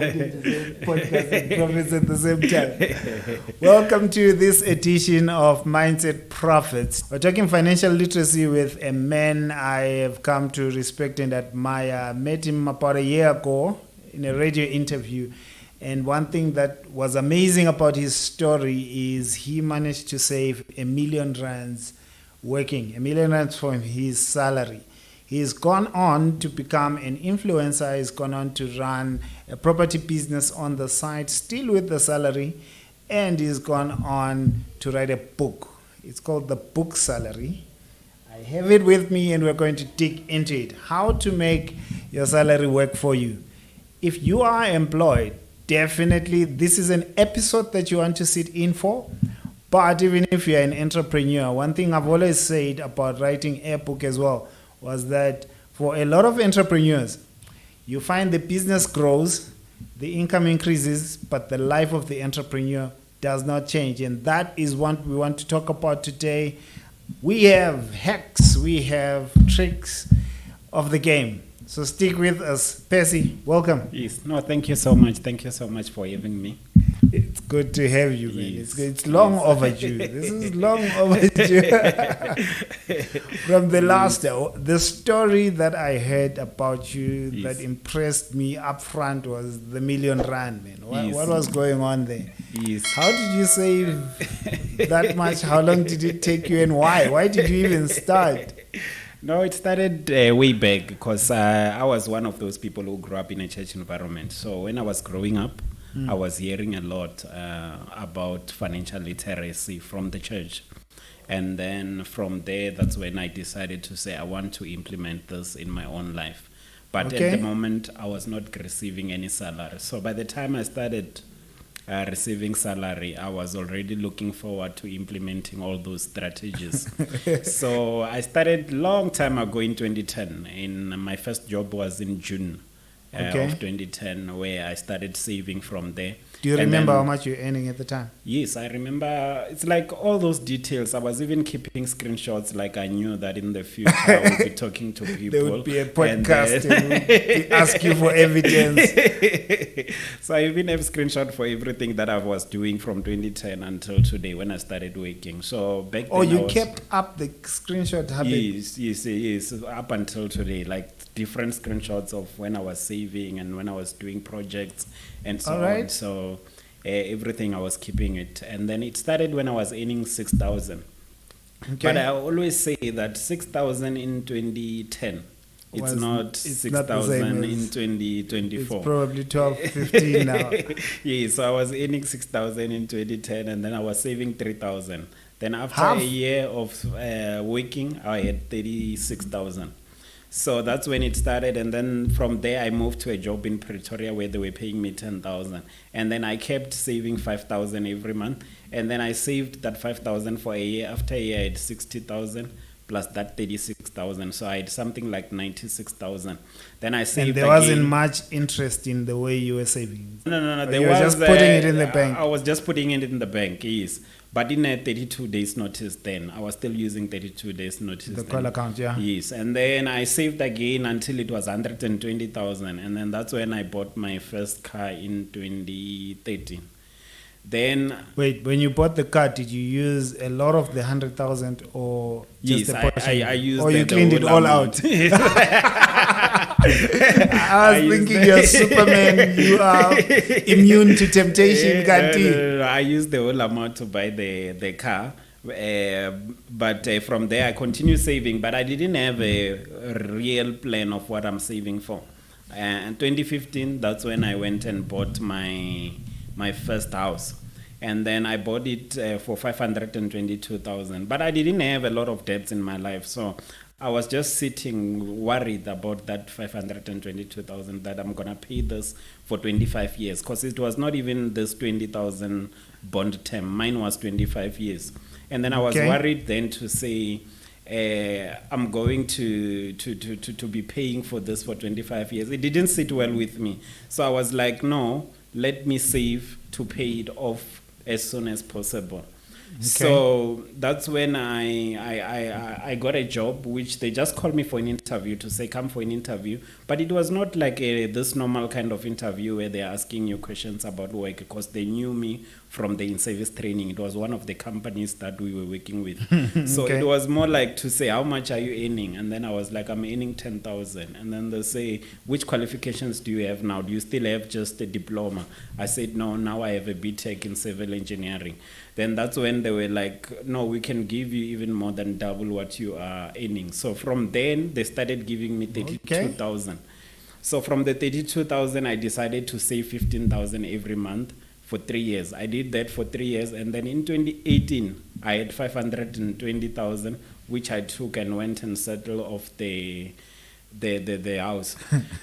wanted to say podcast and profits at the same time. Welcome to this edition of Mindset Profits. We're talking financial literacy with a man I have come to respect and admire. I met him about a year ago in a radio interview. And one thing that was amazing about his story is he managed to save R1 million working, R1 million from his salary. He's gone on to become an influencer. He's gone on to run a property business on the side, still with the salary. And he's gone on to write a book. It's called The Book Salary. I have it with me and we're going to dig into it. How to make your salary work for you. If you are employed, definitely this is an episode that you want to sit in for. But even if you're an entrepreneur, one thing I've always said about writing a book as well was that for a lot of entrepreneurs, you find the business grows, the income increases, but the life of the entrepreneur does not change. And that is what we want to talk about today. We have hacks, we have tricks of the game. So stick with us. Percy, welcome. Yes. No, thank you so much. Thank you so much for having me. It's good to have you, man. Yes. It's long overdue. This is long overdue. From the last, the story that I heard about you that impressed me up front was the R1 million, man. What was going on there? Yes. How did you save that much? How long did it take you and why? Why did you even start? No, it started way back because I was one of those people who grew up in a church environment. So when I was growing up, I was hearing a lot about financial literacy from the church. And then from there, that's when I decided to say I want to implement this in my own life. But at the moment, I was not receiving any salary. So by the time I started receiving salary, I was already looking forward to implementing all those strategies. So I started long time ago in 2010. And my first job was in June of 2010, where I started saving from there. Do you remember how much you were earning at the time? Yes, I remember. It's like all those details. I was even keeping screenshots, like I knew that in the future I would be talking to people. There would be a podcast and ask you for evidence. So I even have screenshot for everything that I was doing from 2010 until today when I started working. So back then you kept up the screenshot habit? Yes, up until today, like different screenshots of when I was saving and when I was doing projects and so on. So everything I was keeping it. And then it started when I was earning 6,000. But I always say that 6,000 in 2010, it's not 6,000 in 2024. It's probably 12, 15 now. Yeah, so I was earning 6,000 in 2010 and then I was saving 3,000. Then after a year of working, I had 36,000. So that's when it started, and then from there I moved to a job in Pretoria where they were paying me 10,000, and then I kept saving 5,000 every month, and then I saved that 5,000 for a year. After a year, I had 60,000 plus that 36,000, so I had something like 96,000. Then I saved. And there wasn't much interest in the way you were saving. No. There was just putting it in the bank. I was just putting it in the bank, yes. But in a 32 days notice then, I was still using 32 days notice. The call account, yeah. Yes, and then I saved again until it was 120,000. And then that's when I bought my first car in 2013. Then... Wait, when you bought the car, did you use a lot of the 100,000 or just a portion? I used or you cleaned it all out? I was thinking you're Superman, you are immune to temptation, No, I used the whole amount to buy the car. But from there I continued saving, but I didn't have a real plan of what I'm saving for. In 2015, that's when I went and bought my first house. And then I bought it for 522,000. But I didn't have a lot of debts in my life, so I was just sitting worried about that 522,000 that I'm gonna pay this for 25 years, because it was not even this 20,000 bond term. Mine was 25 years, and then I was worried then to say I'm going to be paying for this for 25 years. It didn't sit well with me, so I was like, no, let me save to pay it off as soon as possible. So that's when I got a job, which they just called me for an interview to say, come for an interview. But it was not like this normal kind of interview where they're asking you questions about work, because they knew me from the in-service training. It was one of the companies that we were working with. So it was more like to say, how much are you earning? And then I was like, I'm earning 10,000. And then they say, which qualifications do you have now? Do you still have just a diploma? I said, no, now I have a BTech in civil engineering. Then that's when they were like, no, we can give you even more than double what you are earning. So from then, they started giving me 32,000. So from the 32,000, I decided to save 15,000 every month for 3 years. I did that for 3 years. And then in 2018, I had 520,000, which I took and went and settled off the house.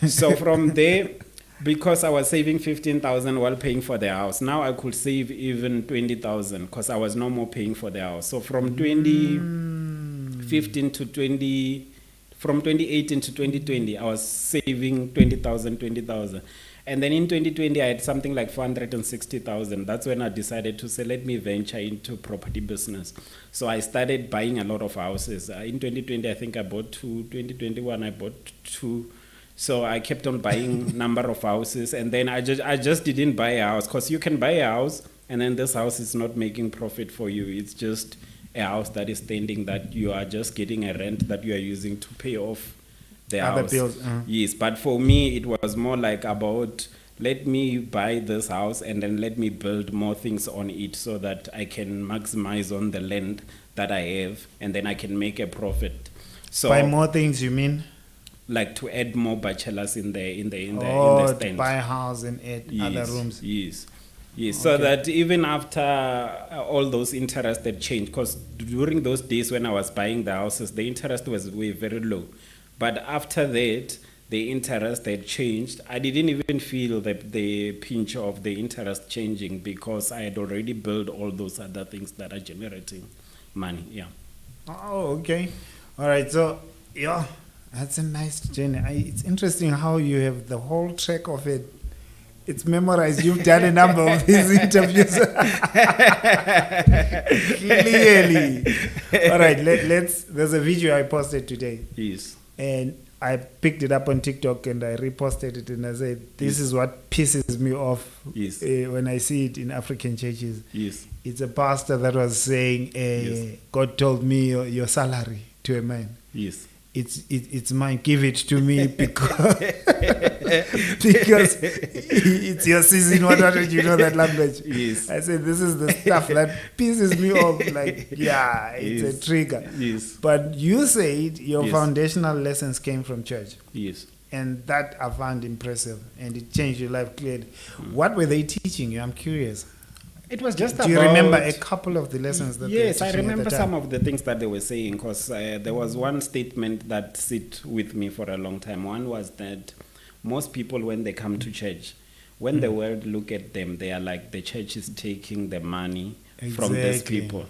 So from there, because I was saving 15,000 while paying for the house, now I could save even 20,000 because I was no more paying for the house. So from 2015 to 2018 to 2020, I was saving 20,000. And then in 2020, I had something like 460,000. That's when I decided to say, let me venture into property business. So I started buying a lot of houses. In 2020, I think I bought 2. 2021, I bought 2. So I kept on buying number of houses, and then I just didn't buy a house, because you can buy a house and then this house is not making profit for you. It's just a house that is standing, that you are just getting a rent that you are using to pay off the other house. bills. Yes, but for me it was more like about, let me buy this house and then let me build more things on it so that I can maximize on the land that I have, and then I can make a profit. So buy more things, you mean? Like to add more bachelors in the to stand. buy a house and add other rooms. Yes. So that even after all those interests that changed, because during those days when I was buying the houses, the interest was very low. But after that, the interest had changed. I didn't even feel the pinch of the interest changing, because I had already built all those other things that are generating money. Yeah. Oh, okay. All right. So, yeah. That's a nice journey. It's interesting how you have the whole track of it. It's memorized. You've done a number of these interviews. Clearly. All right, there's a video I posted today. Yes. And I picked it up on TikTok and I reposted it, and I said, this is what pisses me off when I see it in African churches. Yes. It's a pastor that was saying, God told me your salary to a man. Yes. It's mine, give it to me, because it's your season. What did you know that language? Yes. I said, this is the stuff that pisses me off. Like, it's a trigger. Yes. But you said your foundational lessons came from church. Yes. And that I found impressive, and it changed your life clearly. What were they teaching you? I'm curious. It was just Do you remember a couple of the lessons that they were teaching? Yes, I remember some of the things that they were saying, because there was one statement that sit with me for a long time. One was that most people, when they come to church, when the world look at them, they are like, the church is taking the money from these people.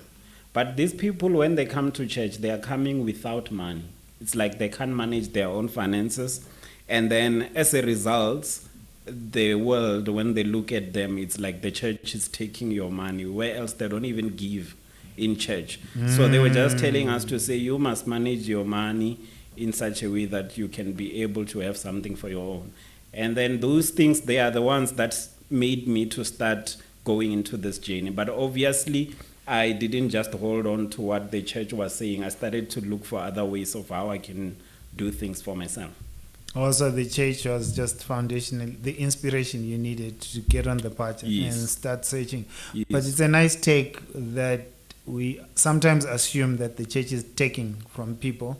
But these people, when they come to church, they are coming without money. It's like they can't manage their own finances. And then as a result, the world, when they look at them, it's like the church is taking your money, where else they don't even give in church. So they were just telling us to say, you must manage your money in such a way that you can be able to have something for your own. And then those things, they are the ones that made me to start going into this journey. But obviously, I didn't just hold on to what the church was saying. I started to look for other ways of how I can do things for myself. Also, the church was just foundational, the inspiration you needed to get on the path and start searching. Yes. But it's a nice take that we sometimes assume that the church is taking from people,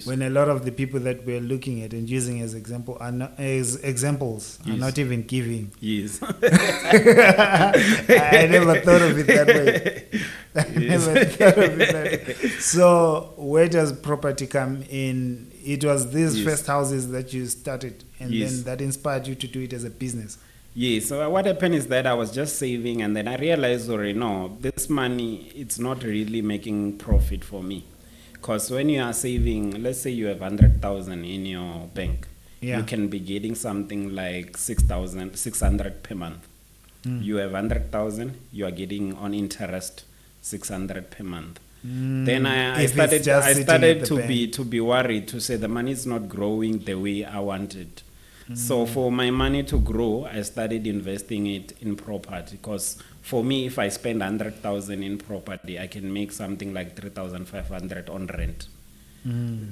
when a lot of the people that we're looking at and using as examples are not not even giving. Yes. I never thought of it that way. So where does property come in? It was these first houses that you started, and then that inspired you to do it as a business. Yes. So what happened is that I was just saving, and then I realized, this money, it's not really making profit for me. Because when you are saving, let's say you have 100,000 in your bank, you can be getting something like 6,600 per month. You have 100,000, you are getting on interest 600 per month. Then I If it's just I sitting started at the to be worried, to say the money is not growing the way I wanted. So for my money to grow, I started investing it in property, because for me, if I spend 100,000 in property, I can make something like 3,500 on rent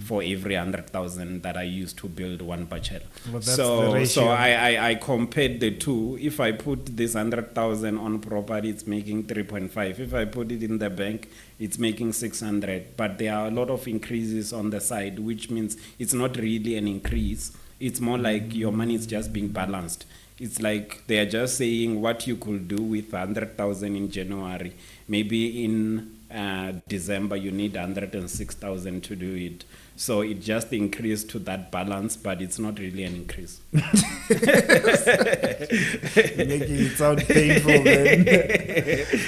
for every 100,000 that I use to build one bachelor. Well, that's the ratio. So I compared the two. If I put this 100,000 on property, it's making 3.5. If I put it in the bank, it's making 600. But there are a lot of increases on the side, which means it's not really an increase. It's more like your money is just being balanced. It's like they are just saying what you could do with 100,000 in January. Maybe in December you need 106,000 to do it. So it just increased to that balance, but it's not really an increase. Making it sound painful, man.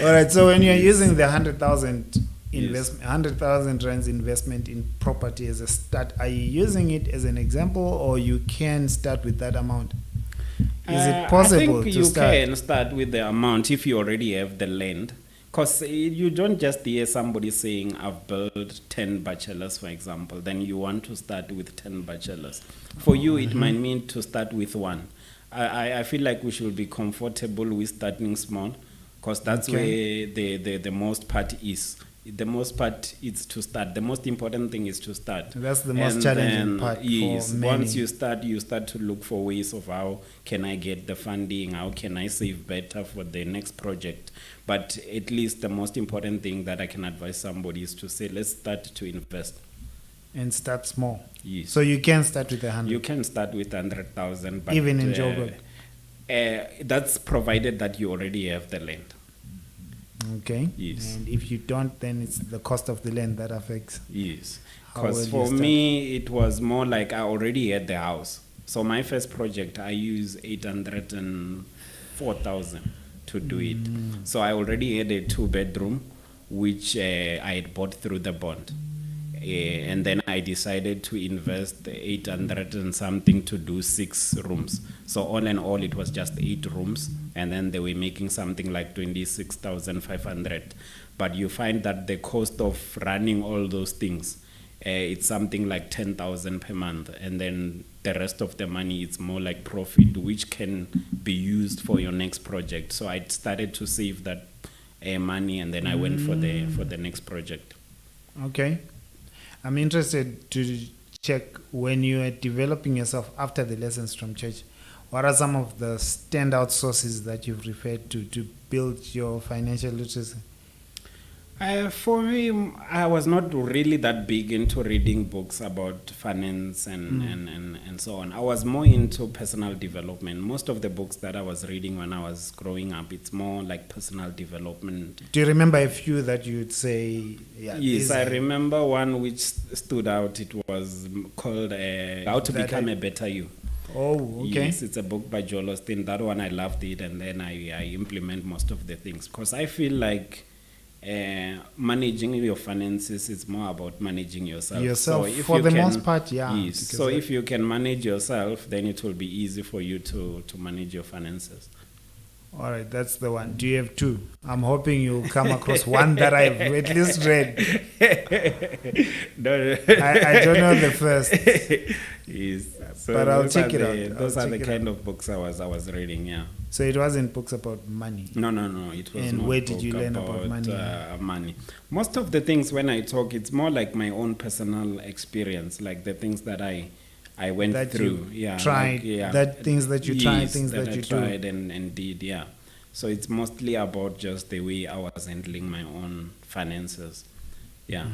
All right. So when you're using the 100,000 investment, 100,000 rands investment in property as a start, are you using it as an example, or you can start with that amount? Is it possible I think to start? You can start with the amount if you already have the land. Because you don't just hear somebody saying, I've built 10 bachelors, for example, then you want to start with 10 bachelors. For you, it might mean to start with one. I feel like we should be comfortable with starting small, because that's where the most part is. The most part is to start. The most important thing is to start. That's the most challenging part. Yes, for many. once you start to look for ways of how can I get the funding, how can I save better for the next project. But at least the most important thing that I can advise somebody is to say, let's start to invest. And start small. Yes. So you can start with 100. You can start with 100,000. But even in Joburg. That's provided that you already have the land. Okay. Yes. And if you don't, then it's the cost of the land that affects. Yes. How well Because you for start. me, it was more like I already had the house. So my first project, I used 804,000 to do it. So I already had a 2-bedroom, which I had bought through the bond. And then I decided to invest 800 and something to do 6 rooms. So all in all, it was just 8 rooms. And then they were making something like 26,500. But you find that the cost of running all those things, it's something like 10,000 per month. And then the rest of the money, it's more like profit, which can be used for your next project. So I started to save that money, and then I went for the next project. Okay. I'm interested to check, when you are developing yourself after the lessons from church, what are some of the standout sources that you've referred to build your financial literacy? For me, I was not really that big into reading books about finance and so on. I was more into personal development. Most of the books that I was reading when I was growing up, it's more like personal development. Do you remember a few that you'd say? Yeah, Yes, I remember one which stood out. It was called How to Become a Better You. Oh, okay. Yes, it's a book by Joel Osteen. That one, I loved it, and then I implement most of the things, because I feel like managing your finances is more about managing yourself. Yourself, so if for you the can, most part, yeah. Yes. So if you can manage yourself, then it will be easy for you to manage your finances. All right, that's the one. Do you have 2? I'm hoping you'll come across one that I've at least read. No, I don't know the first. Yes. So But I'll check it out. Those are the kind of books I was reading, yeah. So it wasn't books about money. No. It was And not where did book you learn about money? Money. Most of the things when I talk, it's more like my own personal experience, like the things that I went That through. you Yeah. tried, that things that you tried, Yes, things that I you tried do. and did, yeah. So it's mostly about just the way I was handling my own finances. Yeah.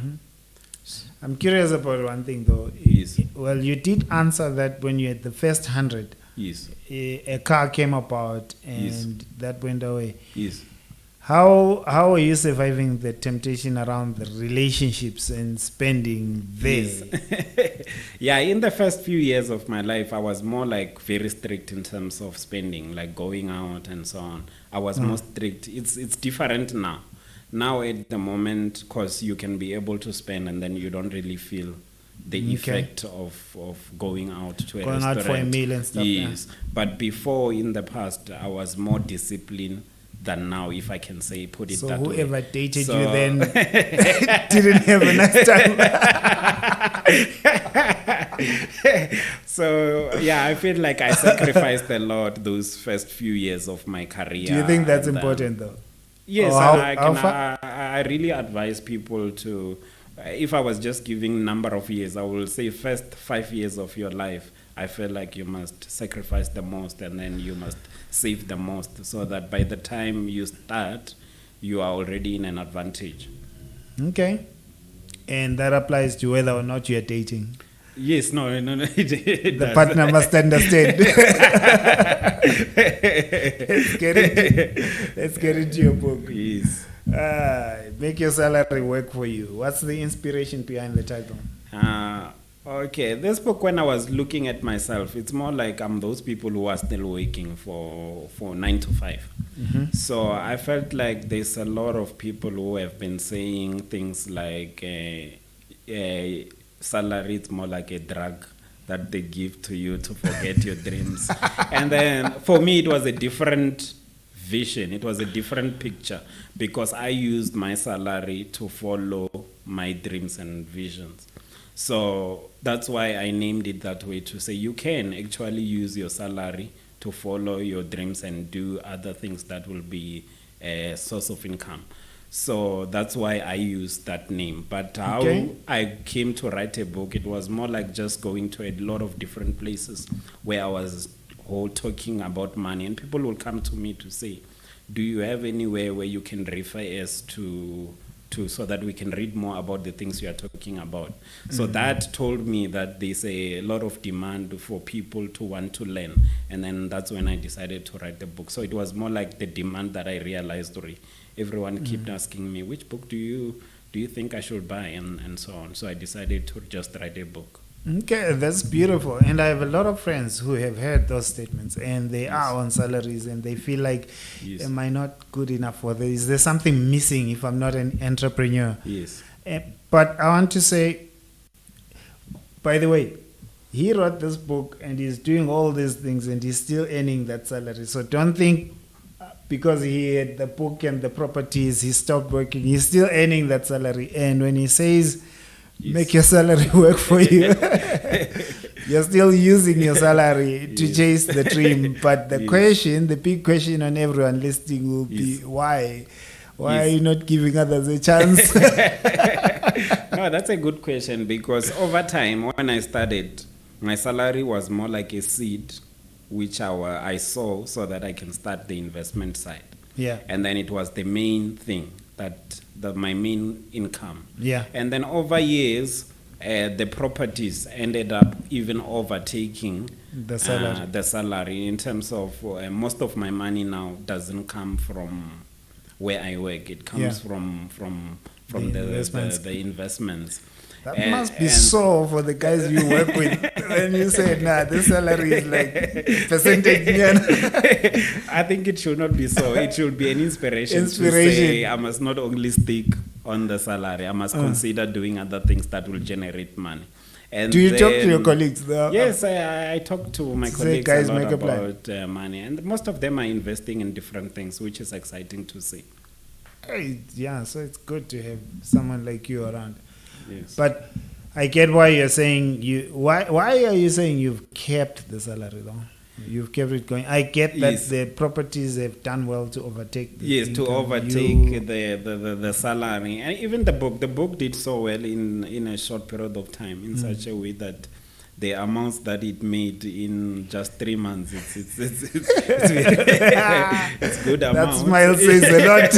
I'm curious about one thing though. Yes. Well, you did answer that when you had the first 100, Yes. a car came about and Yes. that went away. Yes. How are you surviving the temptation around the relationships and spending there? Yes. Yeah, in the first few years of my life, I was more like very strict in terms of spending, like going out and so on. I was more strict. It's different now. Now at the moment, because you can be able to spend and then you don't really feel the effect of going out to a Going restaurant. out for a meal and stuff. Yes. But before, in the past, I was more disciplined than now, if I can say, put it So that way. whoever dated So- you then didn't have a nice time. So yeah, I feel like I sacrificed a lot those first few years of my career. Do you think that's and, important though? Yes, Or and how far- I really advise people to, if I was just giving number of years, I will say first 5 years of your life, I feel like you must sacrifice the most, and then you must save the most, so that by the time you start, you are already in an advantage. Okay. And that applies to whether or not you're dating. Yes, no. The partner must understand. Let's get into your book. Yes. Make your salary work for you. What's the inspiration behind the title? Okay, this book, when I was looking at myself, it's more like I'm those people who are still working for 9 to 5. So I felt like there's a lot of people who have been saying things like salary is more like a drug that they give to you to forget your dreams. And then for me, it was a different vision. It was a different picture, because I used my salary to follow my dreams and visions. So that's why I named it that way, to say you can actually use your salary to follow your dreams and do other things that will be a source of income. So that's why I used that name. But how I came to write a book, it was more like just going to a lot of different places where I was all talking about money, and people will come to me to say, do you have anywhere where you can refer us to so that we can read more about the things you are talking about? So that told me that there's a lot of demand for people to want to learn, and then that's when I decided to write the book. So it was more like the demand that I realized. Everyone kept asking me, which book do you think I should buy, and so on. So I decided to just write a book. Okay, that's beautiful. And I have a lot of friends who have heard those statements, and they are on salaries, and they feel like, am I not good enough for this? Is there something missing if I'm not an entrepreneur? Yes. But I want to say, by the way, he wrote this book and he's doing all these things and he's still earning that salary. So don't think because he had the book and the properties, he stopped working. He's still earning that salary. And when he says, make your salary work for you, you're still using your salary to chase the dream. But the question, the big question on everyone listening will be, why? Why are you not giving others a chance? No, that's a good question, because over time, when I started, my salary was more like a seed which I sow so that I can start the investment side. Yeah. And then it was the main thing, my main income. Yeah. And then over years, the properties ended up even overtaking the salary in terms of most of my money now doesn't come from where I work. It comes from the investments. That must be so for the guys you work with. When you say, this salary is like percentage. I think it should not be so. It should be an inspiration to say I must not only stick on the salary. I must consider doing other things that will generate money. And do you talk to your colleagues? Yes, I talk to my colleagues a lot about money. And most of them are investing in different things, which is exciting to see. Yeah, so it's good to have someone like you around. Yes. But I get why you're saying why are you saying you've kept the salary though? You've kept it going. I get that the properties have done well to overtake the income. To overtake the salary. And even the book did so well in a short period of time, in such a way that the amounts that it made in just 3 months, it's good amount. That smile says a lot.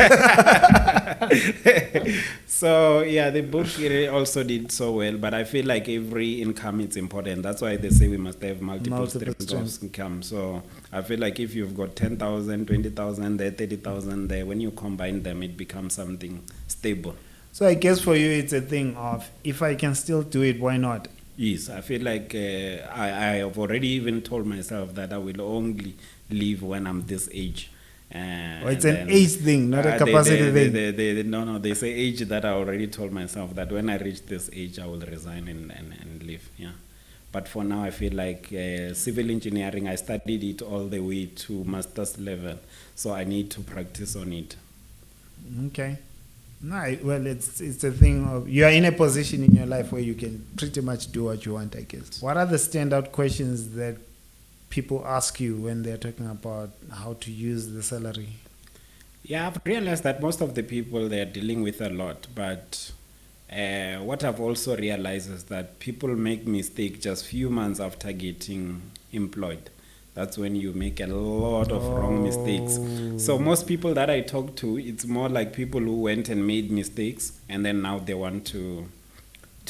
So yeah, the book also did so well, but I feel like every income is important. That's why they say we must have multiple streams of income. So I feel like if you've got 10,000, 20,000 there, 30,000 there, when you combine them, it becomes something stable. So I guess for you, it's a thing of, if I can still do it, why not? Yes, I feel like I have already even told myself that I will only leave when I'm this age. It's an age thing, not a capacity thing. No, there's an age that I already told myself that when I reach this age, I will resign and leave. Yeah, But for now, I feel like civil engineering, I studied it all the way to master's level. So I need to practice on it. Okay. No, well, it's a thing of you are in a position in your life where you can pretty much do what you want, I guess. What are the standout questions that people ask you when they're talking about how to use the salary? Yeah, I've realized that most of the people they're dealing with a lot, but what I've also realized is that people make mistake just few months after getting employed. That's when you make a lot of wrong mistakes. So most people that I talk to, it's more like people who went and made mistakes, and then now they want to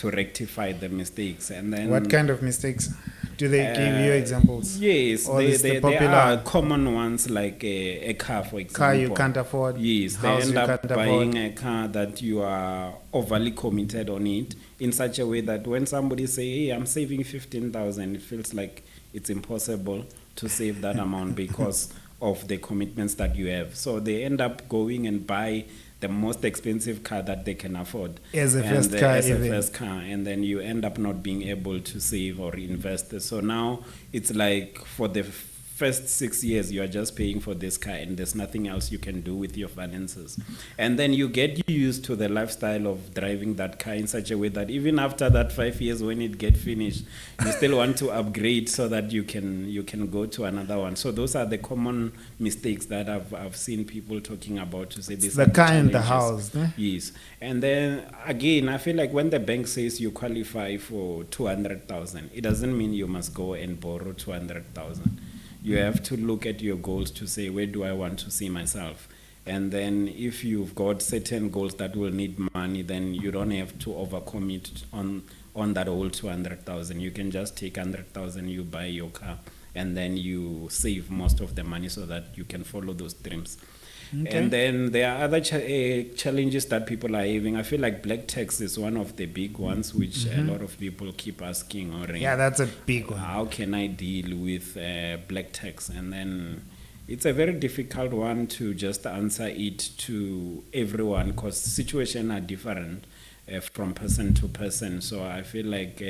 rectify the mistakes. And then What kind of mistakes? Do they give you examples? Yes, Or is the they popular are common ones like a car, for example. car you can't afford? Yes, they house end you up can't buying afford? a car that you are overly committed on it in such a way that when somebody say, "Hey, I'm saving 15,000," it feels like it's impossible to save that amount because of the commitments that you have. So they end up going and buy the most expensive car that they can afford As a and, first car, as a even. first car, and then you end up not being able to save or invest. So now it's like for the first 6 years you are just paying for this car and there's nothing else you can do with your finances, and then you get used to the lifestyle of driving that car in such a way that even after that 5 years when it get finished you still want to upgrade so that you can go to another one. So those are the common mistakes that I've seen people talking about, to say this The car in the house. Eh? Yes. And then again, I feel like when the bank says you qualify for 200,000, it doesn't mean you must go and borrow 200,000. You have to look at your goals to say, where do I want to see myself? And then if you've got certain goals that will need money, then you don't have to overcommit on that whole 200,000. You can just take 100,000, you buy your car, and then you save most of the money so that you can follow those dreams. Okay. And then there are other challenges that people are having. I feel like black tax is one of the big ones, which a lot of people keep asking. Or Yeah, that's a big one. how can I deal with black tax? And then it's a very difficult one to just answer it to everyone because situations are different from person to person. So I feel like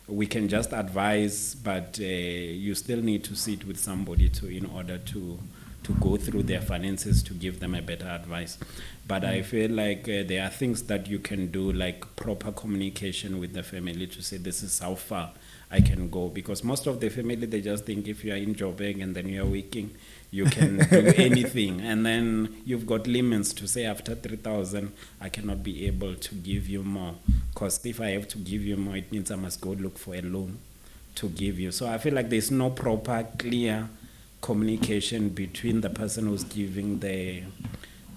we can just advise, but you still need to sit with somebody in order to go through their finances to give them a better advice. But I feel like there are things that you can do, like proper communication with the family to say this is how far I can go, because most of the family, they just think if you are in Joburg and then you are working, you can do anything, and then you've got limits to say after 3,000 I cannot be able to give you more, because if I have to give you more, it means I must go look for a loan to give you. So I feel like there's no proper clear communication between the person who's giving the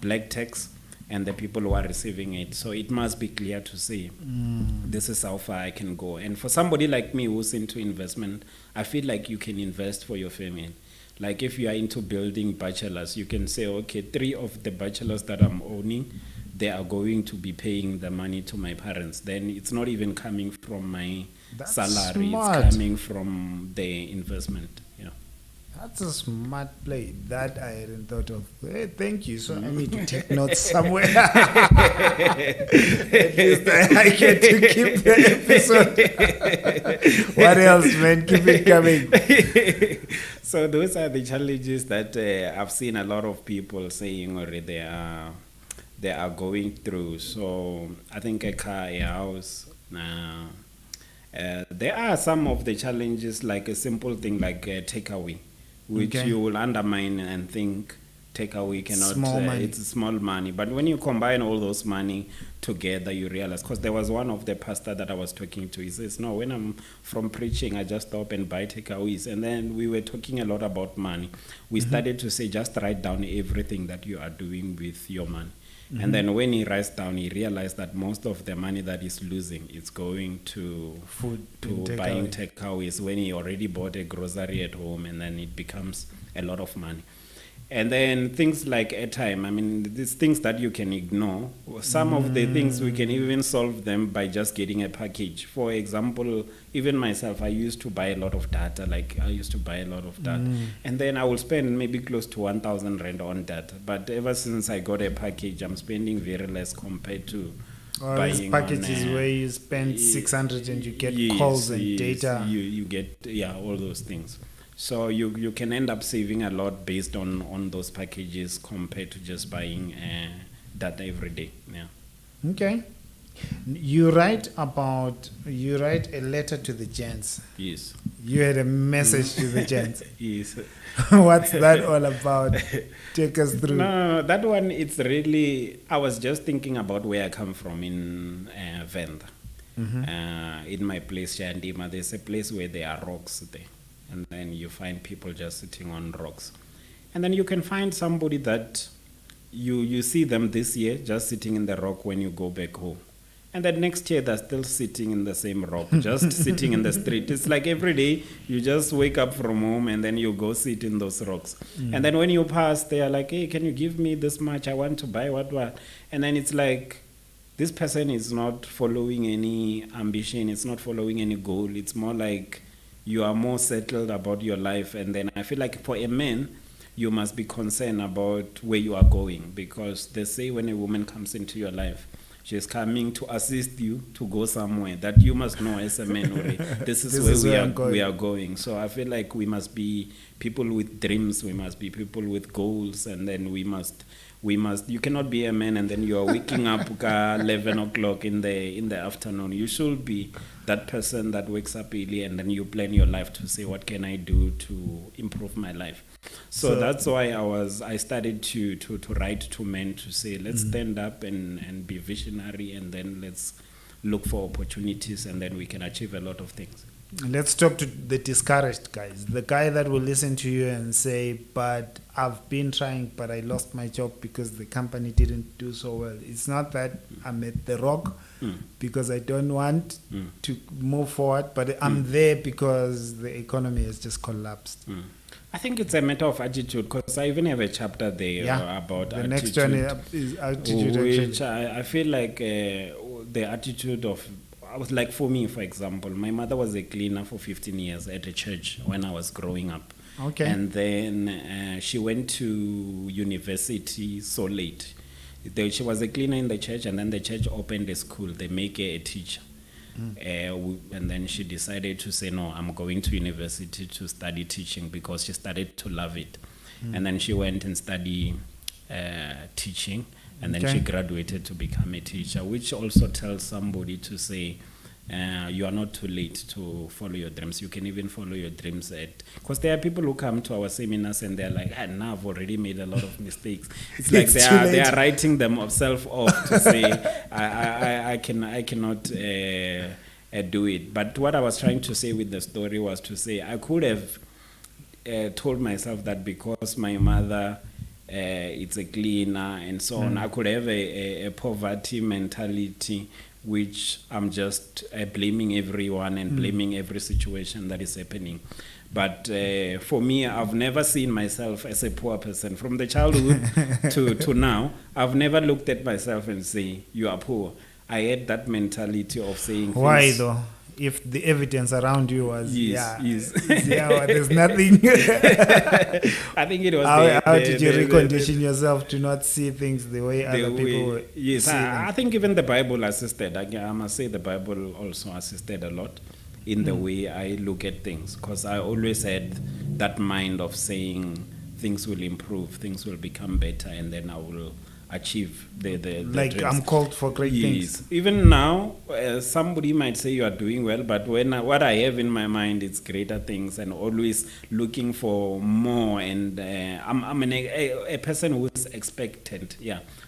black tax and the people who are receiving it. So it must be clear to say, this is how far I can go. And for somebody like me who's into investment, I feel like you can invest for your family. Like if you are into building bachelors, you can say, okay, 3 of the bachelors that I'm owning, they are going to be paying the money to my parents. Then it's not even coming from my salary, smart. It's coming from the investment. Yeah. That's a smart play that I hadn't thought of. Hey, thank you. So I need to take notes somewhere. At least I get to keep the episode. What else, man? Keep it coming. So those are the challenges that I've seen a lot of people saying already they are going through. So I think a car, a house. There are some of the challenges, like a simple thing like a takeaway, which Okay. you will undermine and think takeaway cannot. Small money. It's small money, but when you combine all those money together, you realize. Because there was one of the pastor that I was talking to. He says, "No, when I'm from preaching, I just stop and buy takeaways." And then we were talking a lot about money. We started to say, just write down everything that you are doing with your money. And then when he writes down, he realized that most of the money that he's losing is going to Food to and buying takeaway. takeaways when he already bought a grocery at home, and then it becomes a lot of money. And then things like airtime, I mean, these things that you can ignore. Some of the things we can even solve them by just getting a package. For example, even myself, I used to buy a lot of data. And then I will spend maybe close to 1,000 rand on data. But ever since I got a package, I'm spending very less compared to Or these buying packages on, where you spend 600 and you get yes, calls and yes, data. You get all those things. So you can end up saving a lot based on those packages compared to just buying data every day. Yeah. Okay. You write a letter to the Gents. Yes. You had a message to the Gents. Yes. What's that all about? Take us through. No, that one, it's really, I was just thinking about where I come from in Venda. In my place, Shandima, there's a place where there are rocks there. And then you find people just sitting on rocks. And then you can find somebody that you see them this year just sitting in the rock when you go back home. And then next year they're still sitting in the same rock, just sitting in the street. It's like every day you just wake up from home and then you go sit in those rocks. And then when you pass, they are like, hey, can you give me this much? I want to buy what. And then it's like, this person is not following any ambition. It's not following any goal. It's more like you are more settled about your life. And then I feel like for a man, you must be concerned about where you are going, because they say when a woman comes into your life, she's coming to assist you to go somewhere that you must know as a man already. This is where we are going. So I feel like we must be people with dreams. We must be people with goals, and then we must. You cannot be a man and then you are waking up 11 o'clock in the afternoon. You should be that person that wakes up early and then you plan your life to say, what can I do to improve my life? So that's why I started to write to men to say, let's stand up and be visionary, and then let's look for opportunities, and then we can achieve a lot of things. Let's talk to the discouraged guys. The guy that will listen to you and say, but I've been trying, but I lost my job because the company didn't do so well. It's not that I'm at the rock because I don't want to move forward, but I'm there because the economy has just collapsed. I think it's a matter of attitude, because I even have a chapter there about the attitude. Next one is attitude. Which I feel like the attitude of, I was like, for me, for example, my mother was a cleaner for 15 years at a church when I was growing up. Okay. And then she went to university so late. She was a cleaner in the church, and then the church opened a school. They make her a teacher. And then she decided to say, no, I'm going to university to study teaching, because she started to love it. And then she went and studied teaching. And then she graduated to become a teacher, which also tells somebody to say, you are not too late to follow your dreams. You can even follow your dreams because there are people who come to our seminars and they're like, now I've already made a lot of mistakes. It's like they are writing themselves off to say, I cannot do it. But what I was trying to say with the story was to say, I could have told myself that because my mother it's a cleaner and so on, I could have a poverty mentality, which I'm just blaming everyone and blaming every situation that is happening. But for me, I've never seen myself as a poor person. From the childhood to now, I've never looked at myself and say, you are poor. I had that mentality of saying, why though? If the evidence around you was, yes. There's nothing. I think it was. How did you recondition yourself to not see things the way other people were? Yes, I think even the Bible assisted. I must say the Bible also assisted a lot in the way I look at things, because I always had that mind of saying things will improve, things will become better, and then I will achieve the like dreams. I'm called for great things. Even now, somebody might say you are doing well, but what I have in my mind is greater things, and always looking for more. And I'm a person who is expectant.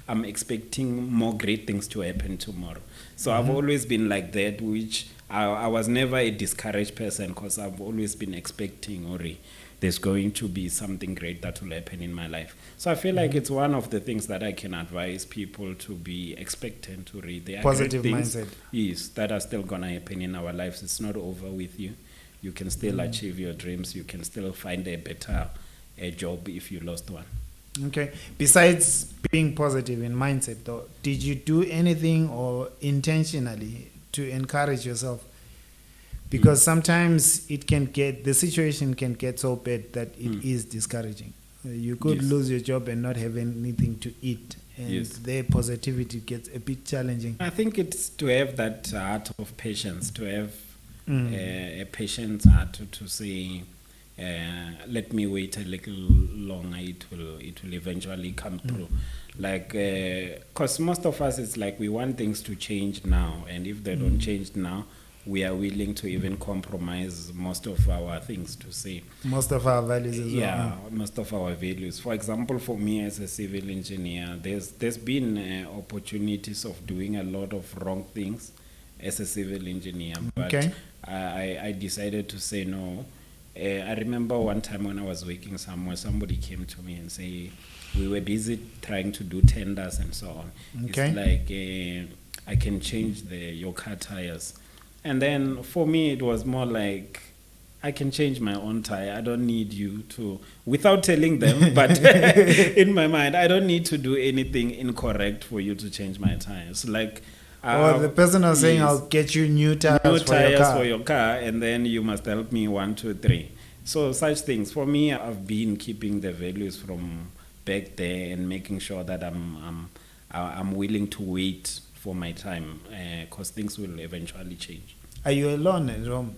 I'm expecting more great things to happen tomorrow. So I've always been like that, which I was never a discouraged person, because I've always been expecting, there's going to be something great that will happen in my life. So I feel like it's one of the things that I can advise people to be expectant to read. There are positive great things, mindset. Yes, that are still going to happen in our lives. It's not over with you. You can still achieve your dreams. You can still find a better job if you lost one. Okay. Besides being positive in mindset, though, did you do anything or intentionally to encourage yourself? Because sometimes the situation can get so bad that it is discouraging. You could lose your job and not have anything to eat and Yes. their positivity gets a bit challenging. I think it's to have that heart of patience, to have a patient heart to say, let me wait a little longer. It will eventually come through. Like, cause most of us, it's like we want things to change now, and if they don't change now, we are willing to even compromise most of our things to say. Most of our values as well. Yeah, most of our values. For example, for me as a civil engineer, there's been opportunities of doing a lot of wrong things as a civil engineer, but Okay. I decided to say no. I remember one time when I was working somewhere, somebody came to me and say we were busy trying to do tenders and so on. Okay. It's like I can change your car tires. And then for me, it was more like, I can change my own tire. I don't need you to, without telling them, but in my mind, I don't need to do anything incorrect for you to change my tires. Like, Or the person was saying, yes, I'll get you new tires, new for, your tires car. for your car, and then you must help me 1, 2, 3. So such things. For me, I've been keeping the values from back there and making sure that I'm willing to wait for my time, because things will eventually change. Are you alone at home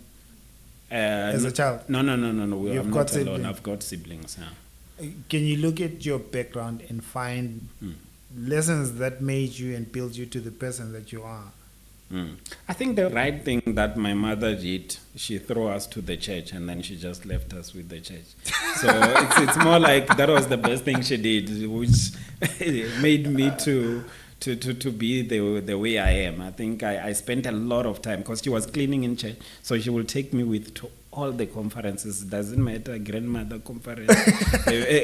as a child? No. You've I'm got not alone. siblings? I've got siblings. Yeah. Can you look at your background and find lessons that made you and built you to the person that you are? I think the right thing that my mother did, she threw us to the church and then she just left us with the church. So it's more like that was the best thing she did, which made me to be the way I am. I think I spent a lot of time because she was cleaning in church, so she will take me with to all the conferences. Doesn't matter, grandmother conference,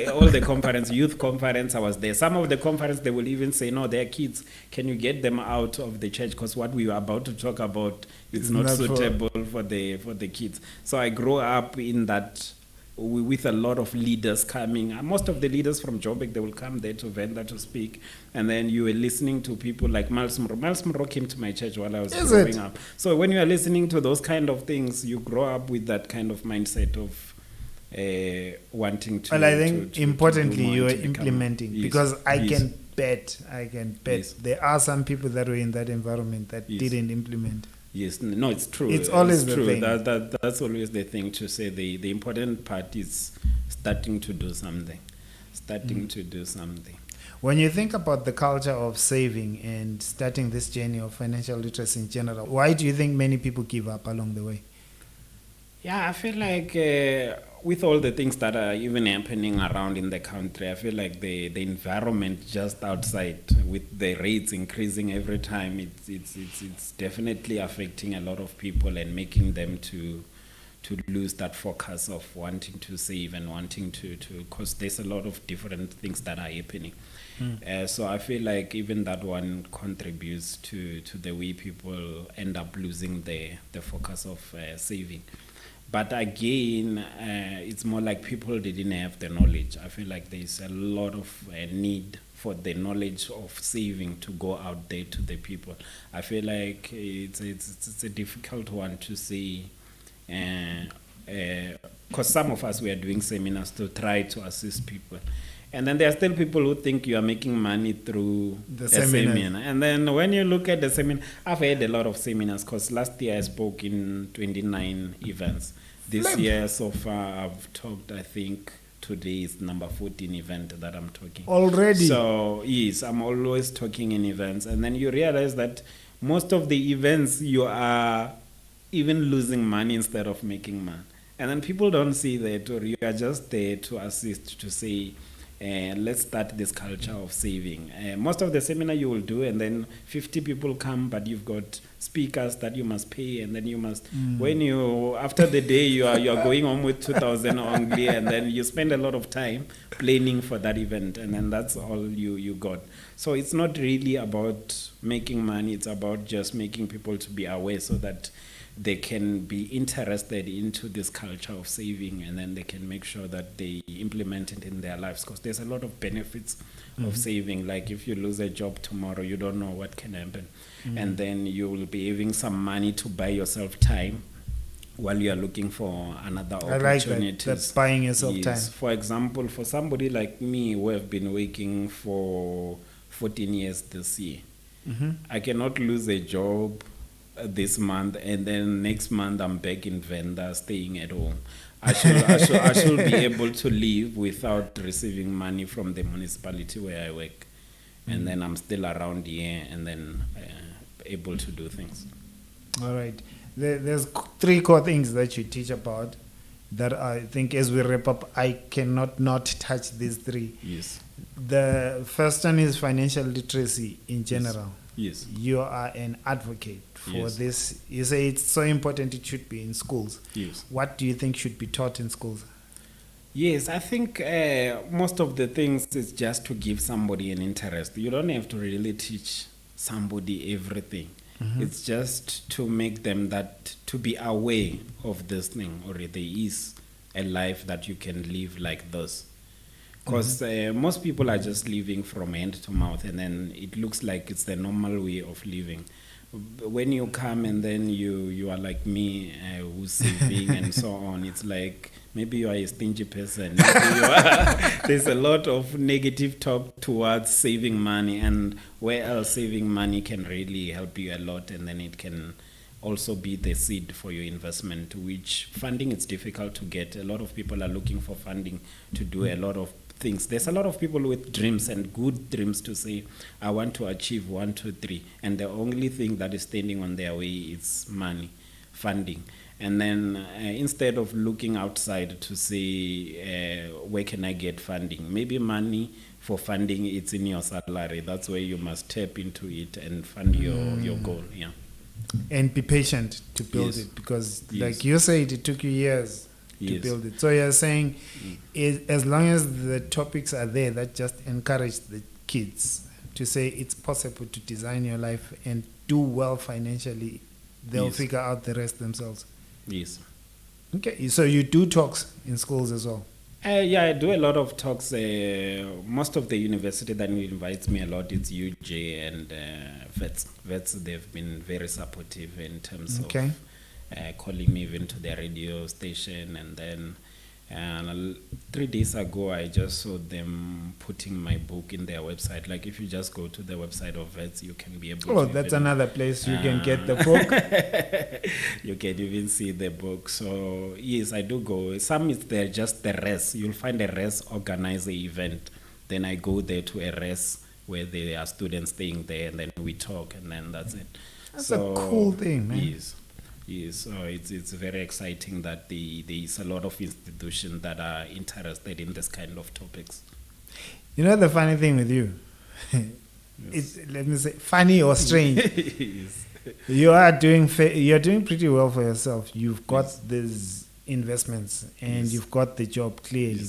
all the conference, youth conference. I was there. Some of the conference they will even say, "No, they're kids. Can you get them out of the church? Because what we were about to talk about is not suitable for the kids." So I grew up in that, with a lot of leaders coming. Most of the leaders from Joburg, they will come there to Venda to speak. And then you were listening to people like Miles Monroe. Miles Monroe came to my church while I was growing up. So when you are listening to those kind of things, you grow up with that kind of mindset of wanting to. Well, I think to importantly, do more you are and to become- implementing, Yes, because I yes. can bet Yes. there are some people that were in that environment that Yes. didn't implement. Yes, no, it's true. It's always the true. thing. That's always the thing to say. The important part is starting to do something. To do something. When you think about the culture of saving and starting this journey of financial literacy in general, why do you think many people give up along the way? Yeah, I feel like with all the things that are even happening around in the country, I feel like the environment just outside, with the rates increasing every time, it's definitely affecting a lot of people and making them to lose that focus of wanting to save and wanting to because there's a lot of different things that are happening. So I feel like even that one contributes to the way people end up losing the focus of saving. But again, it's more like people didn't have the knowledge. I feel like there's a lot of need for the knowledge of saving to go out there to the people. I feel like it's a difficult one to see, because some of us, we are doing seminars to try to assist people. And then there are still people who think you are making money through The a seminar. seminar. And then when you look at the seminar, I've had a lot of seminars because last year I spoke in 29 events. This year so far I've talked, I think today is number 14 event that I'm talking. Already? So yes, I'm always talking in events. And then you realize that most of the events you are even losing money instead of making money. And then people don't see that, or you are just there to assist, to say, let's start this culture of saving. Most of the seminar you will do, and then 50 people come, but you've got speakers that you must pay, and then you must, when you, after the day, you are going home with 2,000 only, and then you spend a lot of time planning for that event, and then that's all you got. So it's not really about making money, it's about just making people to be aware so that they can be interested into this culture of saving, and then they can make sure that they implement it in their lives, because there's a lot of benefits of saving. Like if you lose a job tomorrow, you don't know what can happen, and then you will be having some money to buy yourself time while you are looking for another opportunities. That's buying yourself time. For example, for somebody like me who have been working for 14 years this year. I cannot lose a job this month and then next month I'm back in Venda staying at home. I should be able to live without receiving money from the municipality where I work. And then I'm still around here and then able to do things. All right. There's 3 core things that you teach about that I think as we wrap up, I cannot not touch these 3. Yes. The first one is financial literacy in general. Yes. You are an advocate for Yes. this. You say it's so important it should be in schools. Yes. What do you think should be taught in schools? Yes, I think most of the things is just to give somebody an interest. You don't have to really teach somebody everything. It's just to make them to be aware of this thing, or there is a life that you can live like this. Because most people are just living from hand to mouth, and then it looks like it's the normal way of living. When you come and then you are like me, who's saving and so on, it's like maybe you are a stingy person. There's a lot of negative talk towards saving money, and where else saving money can really help you a lot, and then it can also be the seed for your investment, which funding is difficult to get. A lot of people are looking for funding to do a lot of things. There's a lot of people with dreams and good dreams to say, I want to achieve 1, 2, 3. And the only thing that is standing on their way is money, funding. And then instead of looking outside to say, where can I get funding? Maybe money for funding, it's in your salary. That's where you must tap into it and fund your goal. Yeah. And be patient to build it, because like you said, it took you years to build it. So you're saying as long as the topics are there that just encourage the kids to say it's possible to design your life and do well financially, they'll figure out the rest themselves. Yes. Okay, so you do talks in schools as well? Yeah, I do a lot of talks. Most of the university that invites me a lot is UJ and Vets. Vets, they've been very supportive in terms of calling me even to their radio station. And then 3 days ago, I just saw them putting my book in their website. Like if you just go to the website of Vets, you can be able to... Oh, that's another place you can get the book. You can even see the book. So yes, I do go. Some is there just the rest. You'll find a rest organize the event. Then I go there to a rest where there are students staying there, and then we talk, and then that's it. That's a cool thing, man. Yes, so it's very exciting that there is a lot of institutions that are interested in this kind of topics. You know the funny thing with you? It's, let me say, funny or strange. You're doing pretty well for yourself. You've got these investments and you've got the job clearly.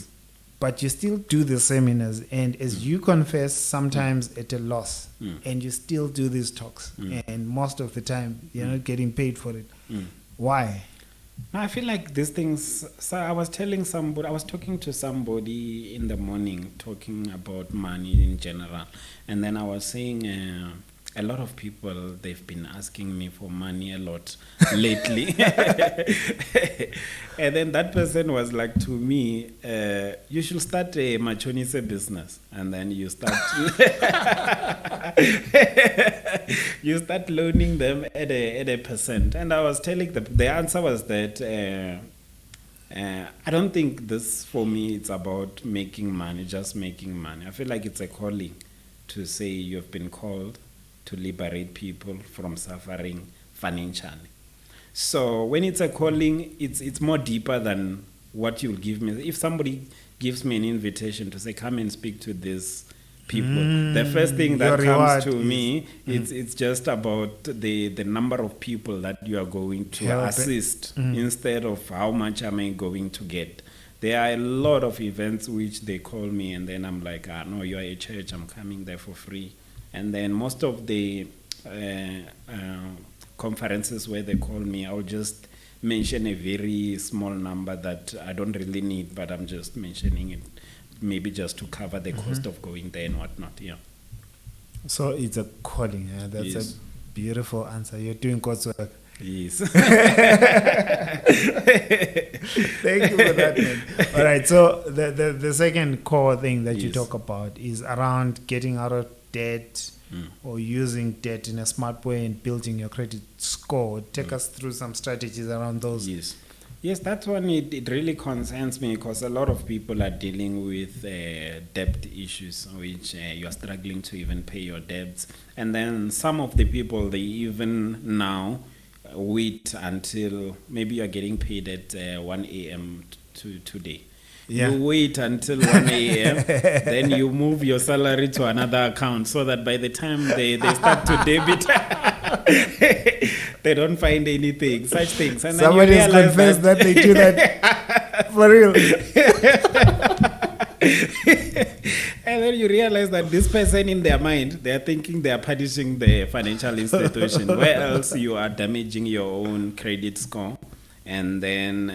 But you still do the seminars, and as you confess, sometimes at a loss, and you still do these talks, and most of the time you're not getting paid for it. Why? I feel like these things. So I was talking to somebody in the morning, talking about money in general, and then I was saying a lot of people, they've been asking me for money a lot lately. And then that person was like to me, you should start a machonise business, and then you start you start loaning them at a percent. And I was telling them, the answer was that I don't think this, for me, it's about making money, just making money. I feel like it's a calling to say you've been called to liberate people from suffering financially. So when it's a calling, it's more deeper than what you'll give me. If somebody gives me an invitation to say, come and speak to these people, the first thing that comes to me, it's just about the number of people that you are going to assist instead of how much am I going to get. There are a lot of events which they call me, and then I'm like, no, you are a church, I'm coming there for free. And then most of the conferences where they call me, I'll just mention a very small number that I don't really need, but I'm just mentioning it, maybe just to cover the cost of going there and whatnot. Yeah. So it's a calling. Yeah? That's a beautiful answer. You're doing God's work. Yes. Thank you for that, man. All right. So the second core thing that you talk about is around getting out of debt or using debt in a smart way and building your credit score. Take us through some strategies around those. Yes, that one, it really concerns me because a lot of people are dealing with debt issues, which you are struggling to even pay your debts. And then some of the people, they even now wait until maybe you're getting paid at 1 a.m. today. Yeah. You wait until 1 a.m., then you move your salary to another account so that by the time they start to debit, they don't find anything, such things. And somebody has confessed that they do that for real. And then you realize that this person in their mind, they're thinking they're punishing the financial institution, where else you are damaging your own credit score. And then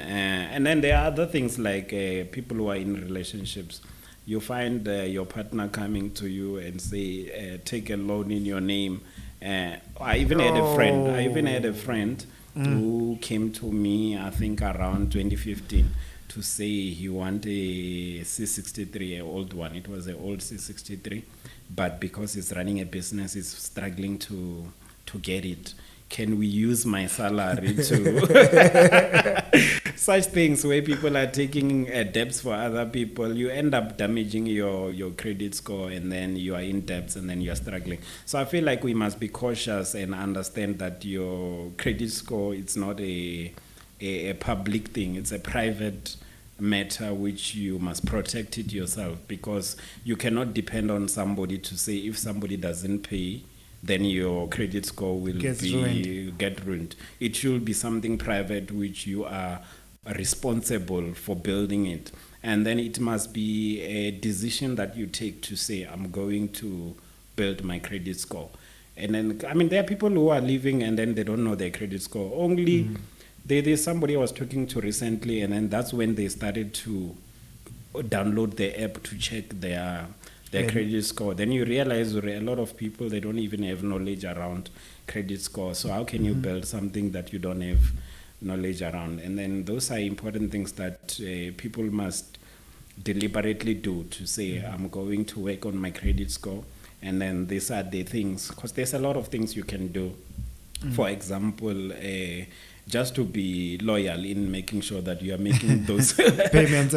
there are other things like people who are in relationships. You find your partner coming to you and say, take a loan in your name. I even had a friend who came to me, I think around 2015, to say he wanted a C63, an old one. It was an old C63, but because he's running a business, he's struggling to get it. Can we use my salary to such things where people are taking debts for other people? You end up damaging your credit score, and then you are in debts, and then you are struggling. So I feel like we must be cautious and understand that your credit score, it's not a public thing. It's a private matter which you must protect it yourself, because you cannot depend on somebody to say if somebody doesn't pay, then your credit score will get ruined. It should be something private which you are responsible for building it. And then it must be a decision that you take to say, I'm going to build my credit score. And then, I mean, there are people who are living and then they don't know their credit score. Only there's somebody I was talking to recently, and then that's when they started to download the app to check their credit score. Then you realize a lot of people, they don't even have knowledge around credit score. So how can you build something that you don't have knowledge around? And then those are important things that people must deliberately do, to say, I'm going to work on my credit score. And then these are the things, because there's a lot of things you can do. For example, just to be loyal in making sure that you are making those payments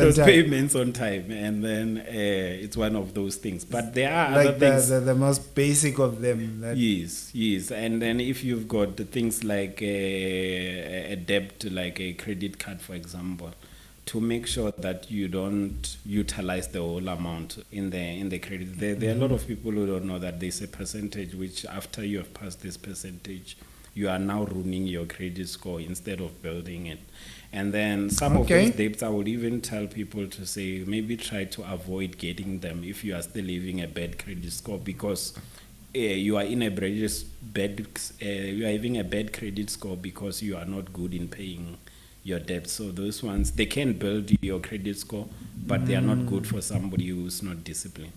on time, and then it's one of those things. But there are like other things. The most basic of them. Yes. And then if you've got the things like a debt, like a credit card, for example, to make sure that you don't utilize the whole amount in the credit. There are a lot of people who don't know that there's a percentage which, after you have passed this percentage, you are now ruining your credit score instead of building it. And then some of those debts, I would even tell people to say, maybe try to avoid getting them if you are still living a bad credit score, because you are in a you are having a bad credit score because you are not good in paying your debt. So those ones, they can build your credit score, but they are not good for somebody who's not disciplined.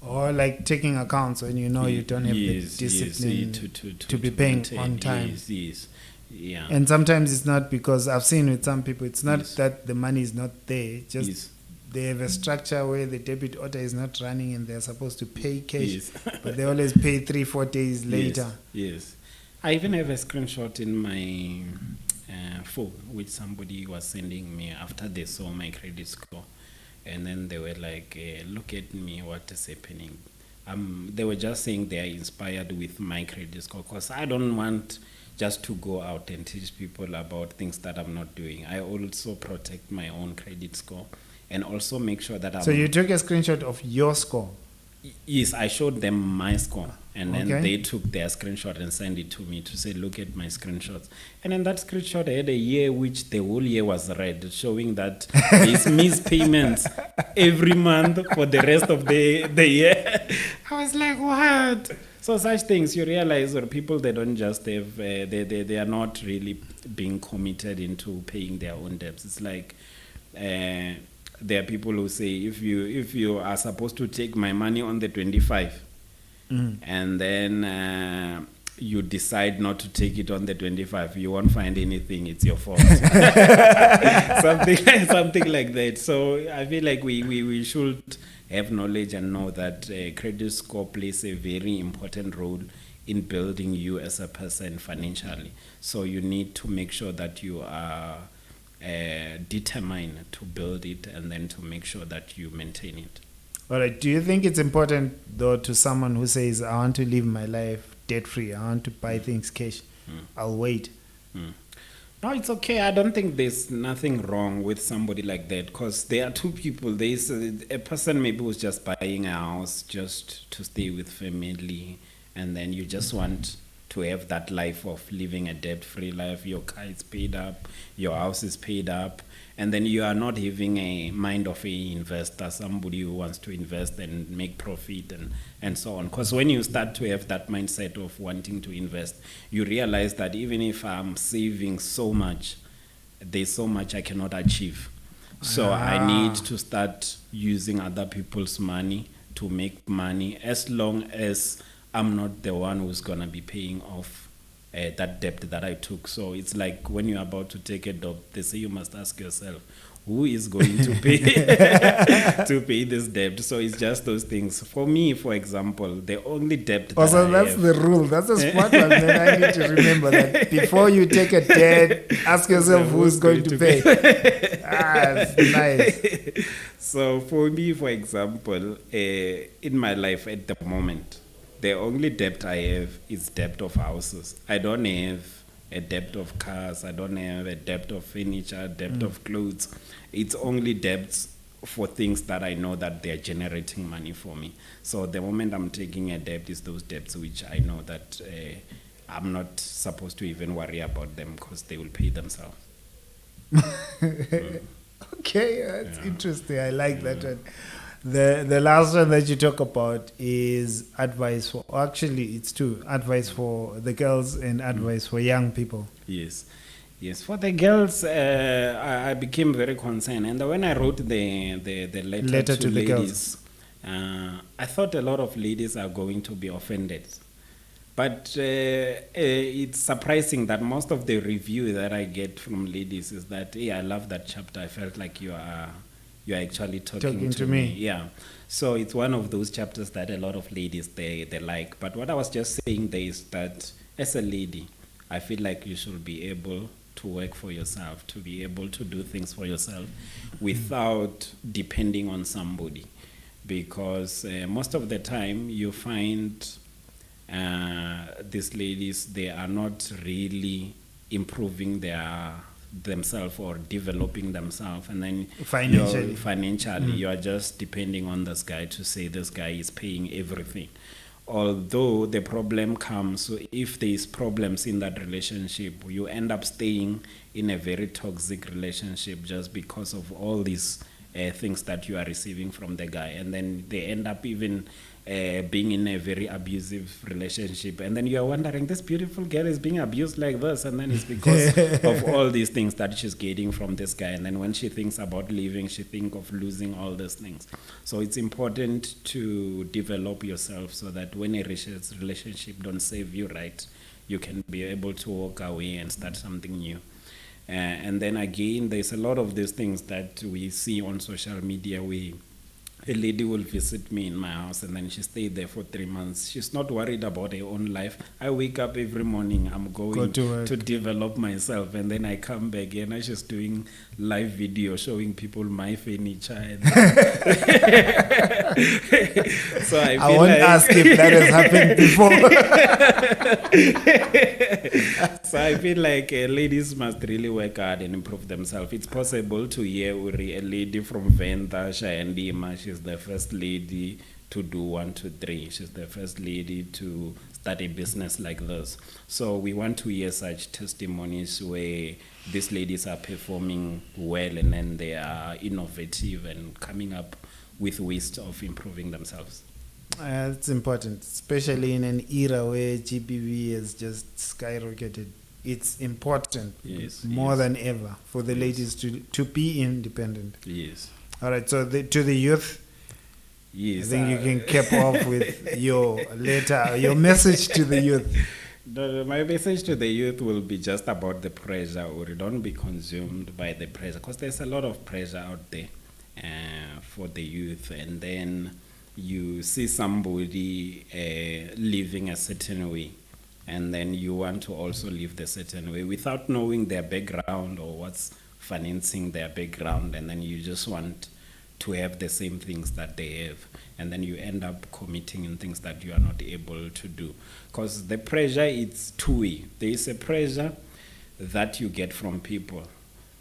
Or like taking accounts when you know you don't have the discipline to be paying on time. Yes. Yeah. And sometimes it's not, because I've seen with some people, it's not that the money is not there, just they have a structure where the debit order is not running and they're supposed to pay cash, but they always pay 3-4 days later. Yes. I even have a screenshot in my phone which somebody was sending me after they saw my credit score. And then they were like, look at me, what is happening? They were just saying they are inspired with my credit score, because I don't want just to go out and teach people about things that I'm not doing. I also protect my own credit score and also make sure that I'm... So you took a screenshot of your score? Yes, I showed them my score, and then they took their screenshot and sent it to me to say, look at my screenshots. And then that screenshot had a year which the whole year was red, showing that there's missed payments every month for the rest of the year. I was like, what? So such things, you realize, or people, they don't just have, they are not really being committed into paying their own debts. It's like... there are people who say, if you are supposed to take my money on the 25, and then you decide not to take it on the 25, you won't find anything, it's your fault. something like that. So I feel like we should have knowledge and know that credit score plays a very important role in building you as a person financially. So you need to make sure that you are determined to build it and then to make sure that you maintain it. All right. Do you think it's important, though, to someone who says, I want to live my life debt-free, I want to buy things cash, I'll wait? No, it's okay. I don't think there's nothing wrong with somebody like that, because there are two people. There's a person maybe who's just buying a house just to stay with family, and then you just want to have that life of living a debt-free life. Your car is paid up, your house is paid up, and then you are not having a mind of a investor, somebody who wants to invest and make profit and so on. Because when you start to have that mindset of wanting to invest, you realize that even if I'm saving so much, there's so much I cannot achieve. So I need to start using other people's money to make money, as long as I'm not the one who's going to be paying off that debt that I took. So it's like when you're about to take a debt, they say you must ask yourself, who is going to pay to pay this debt? So it's just those things. For me, for example, the only debt that Also, I that's have, the rule. That's a smart one. Then I need to remember that before you take a debt, ask yourself who's going to pay. That's nice. So for me, for example, in my life at the moment, the only debt I have is debt of houses. I don't have a debt of cars. I don't have a debt of furniture, debt of clothes. It's only debts for things that I know that they're generating money for me. So the moment I'm taking a debt is those debts which I know that I'm not supposed to even worry about them because they will pay themselves. Okay, that's interesting. I like that one. The last one that you talk about is advice for, actually it's two, advice for the girls and advice for young people. Yes, for the girls, I became very concerned, and when I wrote the letter to the ladies, girls, I thought a lot of ladies are going to be offended. But it's surprising that most of the review that I get from ladies is that, hey, I love that chapter. I felt like you're actually talking to me. Yeah. So it's one of those chapters that a lot of ladies, they like. But what I was just saying there is that as a lady, I feel like you should be able to work for yourself, to be able to do things for yourself without depending on somebody. Because most of the time you find these ladies, they are not really improving themselves or developing themselves, and then financially you are just depending on this guy to say this guy is paying everything. Although the problem comes if there is problems in that relationship, you end up staying in a very toxic relationship just because of all these things that you are receiving from the guy, and then they end up even being in a very abusive relationship, and then you are wondering, this beautiful girl is being abused like this, and then it's because of all these things that she's getting from this guy, and then when she thinks about leaving, she thinks of losing all those things. So it's important to develop yourself so that when a relationship don't serve you right, you can be able to walk away and start something new. And then again, there's a lot of these things that we see on social media. A lady will visit me in my house and then she stayed there for 3 months. She's not worried about her own life. I wake up every morning, I'm going to develop myself, and then I come back and she's doing live video showing people my furniture. So I won't ask if that has happened before. So I feel like ladies must really work hard and improve themselves. It's possible to hear a lady from Venda, Shayandima. She's the first lady to do 1, 2, 3. She's the first lady to start a business like this. So we want to hear such testimonies where these ladies are performing well and then they are innovative and coming up with ways of improving themselves. It's important, especially in an era where GBV has just skyrocketed. It's important more than ever for the ladies to be independent. Yes. All right, so to the youth, yes, I think you can cap off with your letter, your message to the youth. My message to the youth will be just about the pressure, or don't be consumed by the pressure, because there's a lot of pressure out there for the youth. And then you see somebody living a certain way, and then you want to also live the certain way without knowing their background or what's financing their background, and then you just want to have the same things that they have, and then you end up committing in things that you are not able to do. Because the pressure, it's two-way. There is a pressure that you get from people,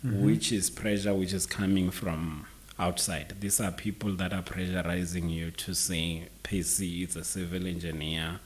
which is pressure which is coming from outside. These are people that are pressurizing you to say, Percy is a civil engineer,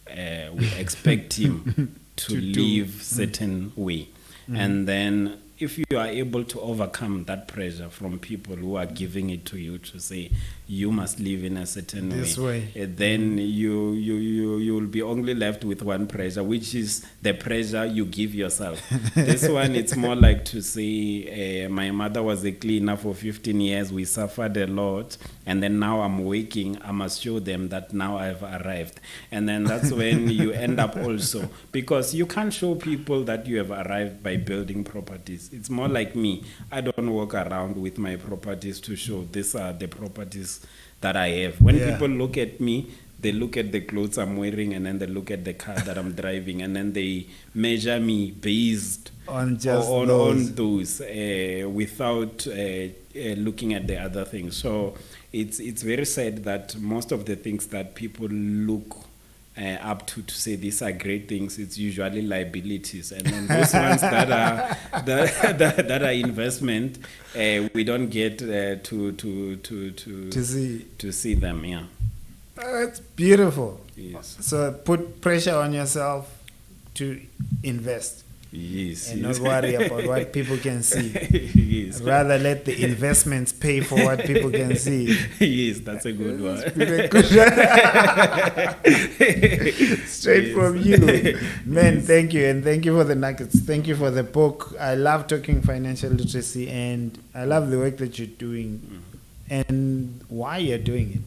we expect him to live certain way. And then if you are able to overcome that pressure from people who are giving it to you to say you must live in a certain way, then you will be only left with one pressure, which is the pressure you give yourself. This one, it's more like to say, my mother was a cleaner for 15 years, we suffered a lot, and then now I'm waking, I must show them that now I've arrived. And then that's when you end up also, because you can't show people that you have arrived by building properties. It's more like me. I don't walk around with my properties to show these are the properties that I have. When people look at me, they look at the clothes I'm wearing, and then they look at the car that I'm driving, and then they measure me based on just on those, without looking at the other things. So it's very sad that most of the things that people look up to say these are great things, it's usually liabilities, and then those ones that are investment, we don't get to see them. Yeah, that's beautiful. Yes. So put pressure on yourself to invest. Yes, and yes. not worry about what people can see. Yes. Rather let the investments pay for what people can see. Yes, that's a good one. Straight from you. Man, thank you. And thank you for the nuggets. Thank you for the book. I love talking financial literacy, and I love the work that you're doing and why you're doing it.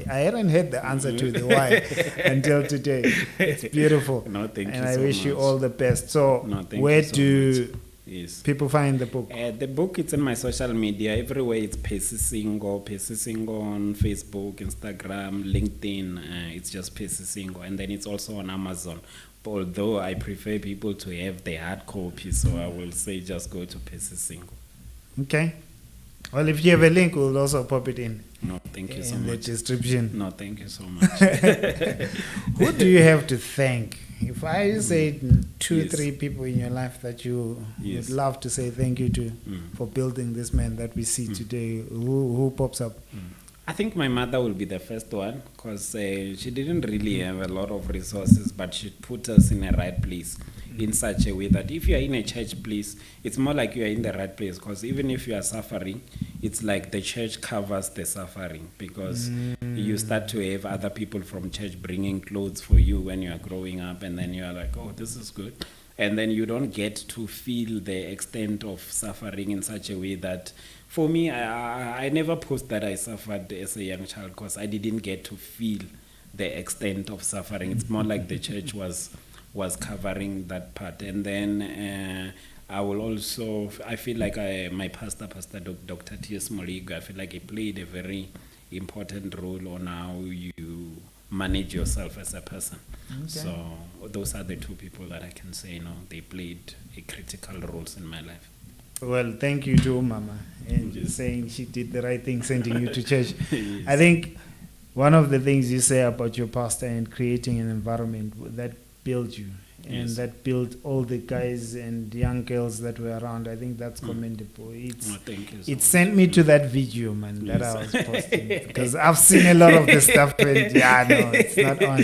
I hadn't heard the answer to the why until today. It's beautiful. No, thank you and I so wish much. you all the best. So, No, thank where you so do much. Yes. people find the book? The book, it's in my social media. Everywhere it's Percy Singo on Facebook, Instagram, LinkedIn. It's just Percy Singo. And then it's also on Amazon. Although I prefer people to have the hard copy, so I will say just go to Percy Singo. Okay. Well, if you have a link, we'll also pop it in. No, thank you so in the much. description. No, thank you so much. Who do you have to thank? If I say two, Yes. 3 people in your life that you Yes. would love to say thank you to for building this man that we see today, who pops up? I think my mother will be the first one, because she didn't really have a lot of resources, but she put us in a right place in such a way that if you are in a church place, it's more like you are in the right place, because even if you are suffering, it's like the church covers the suffering, because you start to have other people from church bringing clothes for you when you are growing up, and then you are like, oh, this is good. And then you don't get to feel the extent of suffering in such a way that, for me, I never post that I suffered as a young child, because I didn't get to feel the extent of suffering. It's more like the church was covering that part. And then I will also, I feel like my pastor, Dr. T.S. Moligo, I feel like he played a very important role on how you manage yourself as a person. Okay. So those are the 2 people that I can say, they played a critical roles in my life. Well, thank you to Mama, and just saying she did the right thing sending you to church. Yes. I think one of the things you say about your pastor and creating an environment that built you, and Yes. that built all the guys and young girls that were around, I think that's commendable. Thank you so It much. sent me to that video, man, that Yes. I was posting, because I've seen a lot of the stuff, and no, it's not on.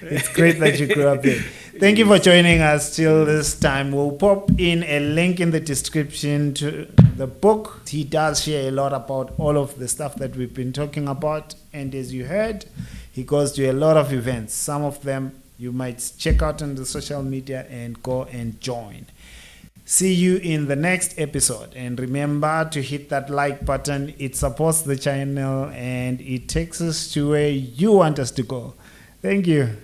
It's great that you grew up there. Thank you for joining us till this time. We'll pop in a link in the description to the book. He does share a lot about all of the stuff that we've been talking about, and as you heard, he goes to a lot of events. Some of them you might check out on the social media and go and join. See you in the next episode, and remember to hit that like button. It supports the channel and it takes us to where you want us to go. Thank you.